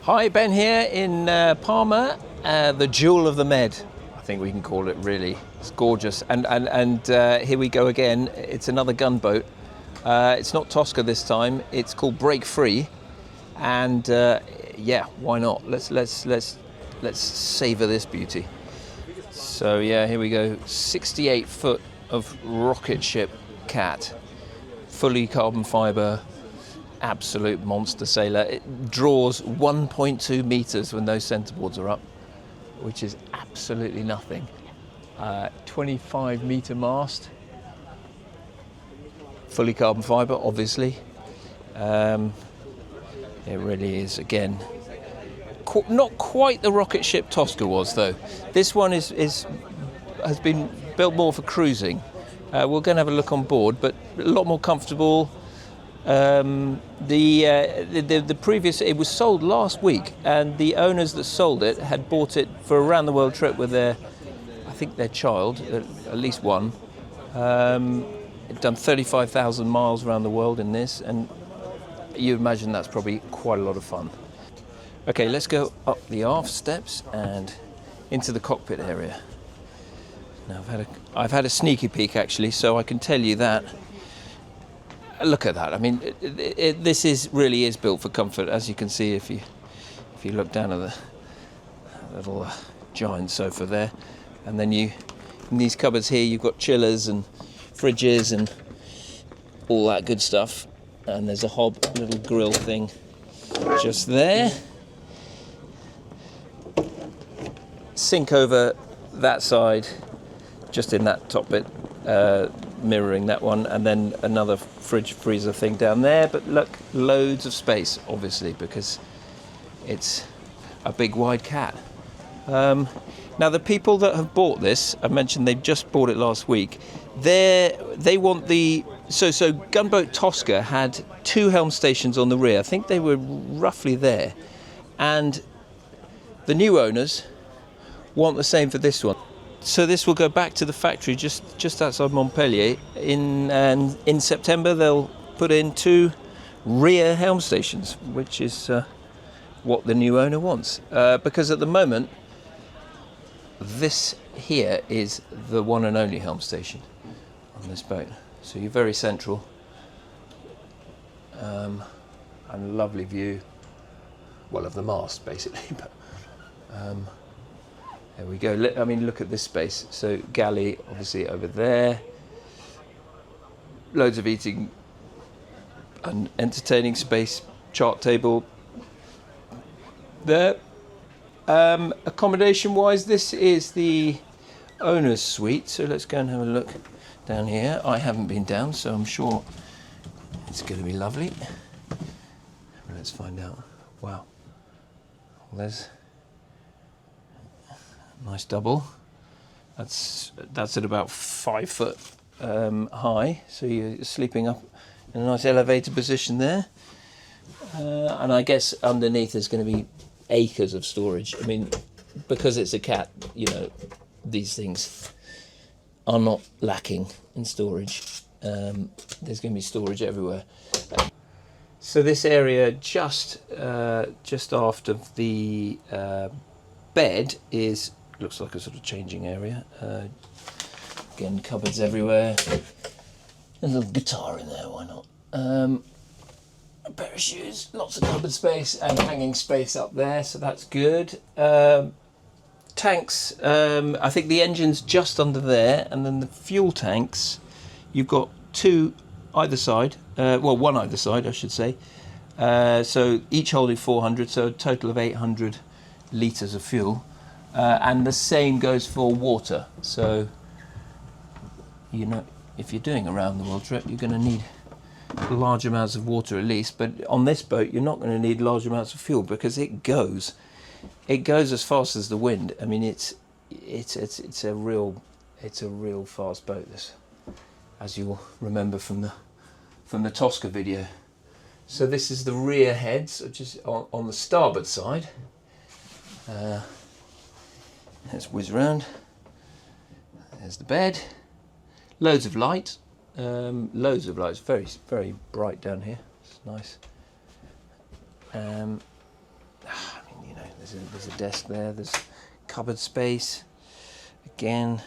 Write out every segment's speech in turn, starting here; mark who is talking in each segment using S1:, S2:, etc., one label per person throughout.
S1: Hi, Ben here in Palma, the jewel of the Med. I think we can call it, really. It's gorgeous. And here we go again. It's another gunboat. It's not Tosca this time. It's called Break Free. And yeah, why not? Let's savor this beauty. So yeah, here we go. 68 foot of rocket ship cat, fully carbon fiber. Absolute monster sailor. It draws 1.2 meters when those centerboards are up, which is absolutely nothing. 25 meter mast, fully carbon fiber, obviously. It really is, again, not quite the rocket ship Tosca was, though. This one has been built more for cruising. We're going to have a look on board, but a lot more comfortable. The previous, it was sold last week, and the owners that sold it had bought it for a round the world trip with their child, at least one. They've done 35,000 miles around the world in this, and you imagine that's probably quite a lot of fun. Okay, let's go up the aft steps and into the cockpit area. Now I've had a sneaky peek actually, so I can tell you that. Look at that. I mean, this really is built for comfort, as you can see if you look down at the little giant sofa there. And then in these cupboards here, you've got chillers and fridges and all that good stuff. And there's a hob little grill thing just there. Sink over that side, just in that top bit. Mirroring that one, and then another fridge freezer thing down there. But look, loads of space, obviously, because it's a big wide cat. Now the people that have bought this, I mentioned they've just bought it last week. They want so Gunboat Tosca had 2 helm stations on the rear. I think they were roughly there, and the new owners want the same for this one. So this will go back to the factory just outside Montpellier. In September they'll put in 2 rear helm stations, which is what the new owner wants. Because at the moment, this here is the one and only helm station on this boat. So you're very central, and a lovely view, well, of the mast basically. But there we go. I mean, look at this space. So galley, obviously, over there. Loads of eating and entertaining space. Chart table there. Accommodation-wise, this is the owner's suite. So let's go and have a look down here. I haven't been down, so I'm sure it's going to be lovely. Let's find out. Wow. Well, there's nice double. That's at about 5 foot high, so you're sleeping up in a nice elevated position there. And I guess underneath there's going to be acres of storage. I mean, because it's a cat, you know, these things are not lacking in storage. There's going to be storage everywhere. So this area just after the bed looks like a sort of changing area. Again, cupboards everywhere. There's a little guitar in there, why not? A pair of shoes, lots of cupboard space and hanging space up there, so that's good. Tanks, I think the engine's just under there, and then the fuel tanks, you've got 2 either side, well, 1 either side, I should say. So each holding 400, so a total of 800 litres of fuel. And the same goes for water. So, you know, if you're doing a round the world trip, you're going to need large amounts of water at least. But on this boat, you're not going to need large amounts of fuel because it goes as fast as the wind. I mean, it's a real fast boat. This, as you'll remember from the Tosca video. So this is the rear heads, which is on the starboard side. Let's whiz around. There's the bed. Loads of light. It's very, very bright down here. It's nice. I mean, you know, there's a desk there. There's cupboard space. Again.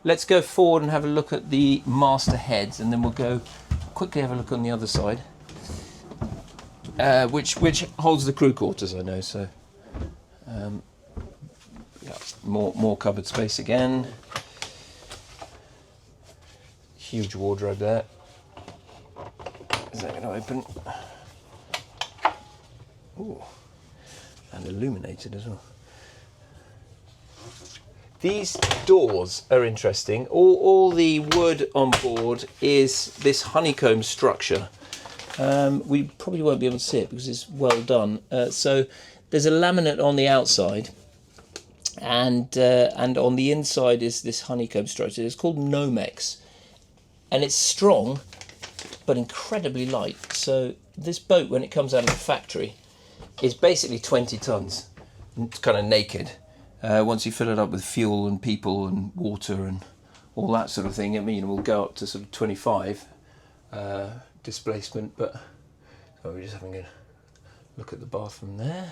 S1: Let's go forward and have a look at the master heads, and then we'll go quickly have a look on the other side, which holds the crew quarters, I know. So, yeah, more cupboard space again. Huge wardrobe there. Is that going to open? Ooh, and illuminated as well. These doors are interesting. All the wood on board is this honeycomb structure. We probably won't be able to see it because it's well done. So there's a laminate on the outside, and on the inside is this honeycomb structure. It's called Nomex, and it's strong but incredibly light. So this boat, when it comes out of the factory, is basically 20 tons. It's kind of naked. Once you fill it up with fuel and people and water and all that sort of thing, I mean, it will go up to sort of 25 displacement. But so we're just having a look at the bathroom there.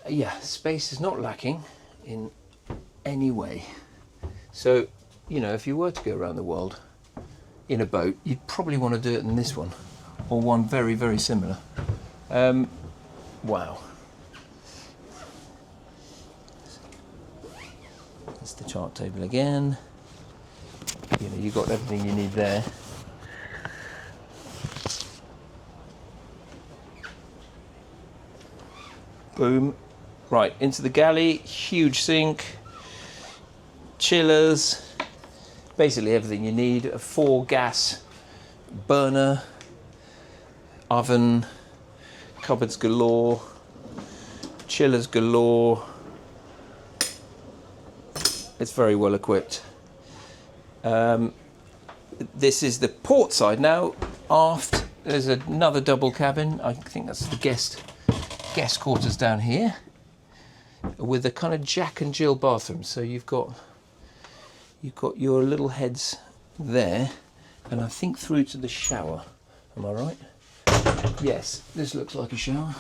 S1: Yeah, space is not lacking in any way. So, you know, if you were to go around the world in a boat, you'd probably want to do it in this one, or one very, very similar. Wow. That's the chart table again. You know, you've got everything you need there. Boom. Right, into the galley, huge sink, chillers, basically everything you need. A 4-gas burner, oven, cupboards galore, chillers galore. It's very well equipped. This is the port side. Now, aft, there's another double cabin. I think that's the guest quarters down here, with a kind of Jack and Jill bathroom. So you've got your little heads there, and I think through to the shower. Am I right? Yes, this looks like a shower.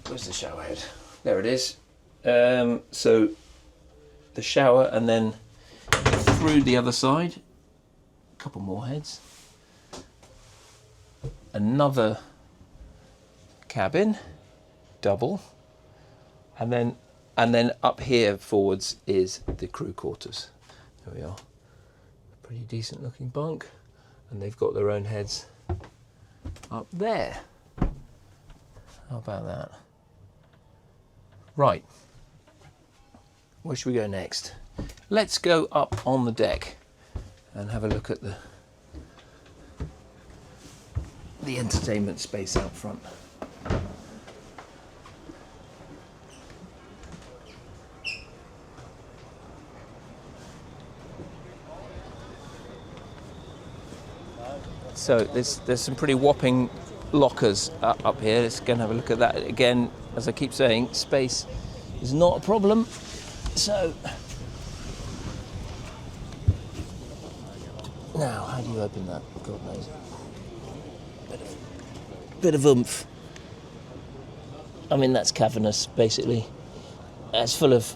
S1: Where's the shower head? There it is. So the shower, and then through the other side, a couple more heads, another cabin, double, and then up here forwards is the crew quarters. There we are. A pretty decent looking bunk, and they've got their own heads up there. How about that? Right. Where should we go next? Let's go up on the deck and have a look at the entertainment space out front. So there's some pretty whopping lockers up here. Let's go and have a look at that. Again, as I keep saying, space is not a problem. So, now, how do you open that? God knows. Bit of oomph. I mean, that's cavernous, basically. It's full of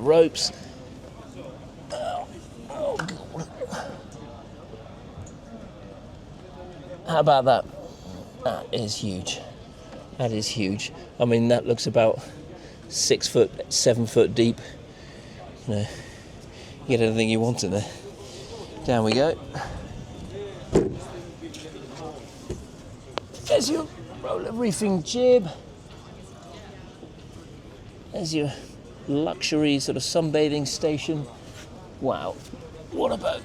S1: ropes. Oh, God. How about that? That is huge. That is huge. I mean, that looks about 6 foot, 7 foot deep. You know, you get everything you want in there. Down we go. There's your roller reefing jib. There's your luxury sort of sunbathing station. Wow, what a boat.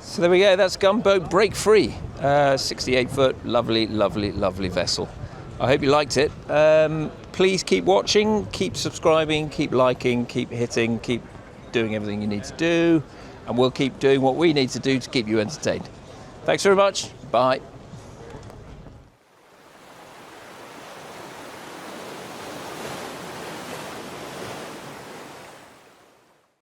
S1: So there we go, that's Gunboat Break Free. 68 foot, lovely, lovely, lovely vessel. I hope you liked it. Please keep watching, keep subscribing, keep liking, keep hitting, keep doing everything you need to do, and we'll keep doing what we need to do to keep you entertained. Thanks very much. Bye.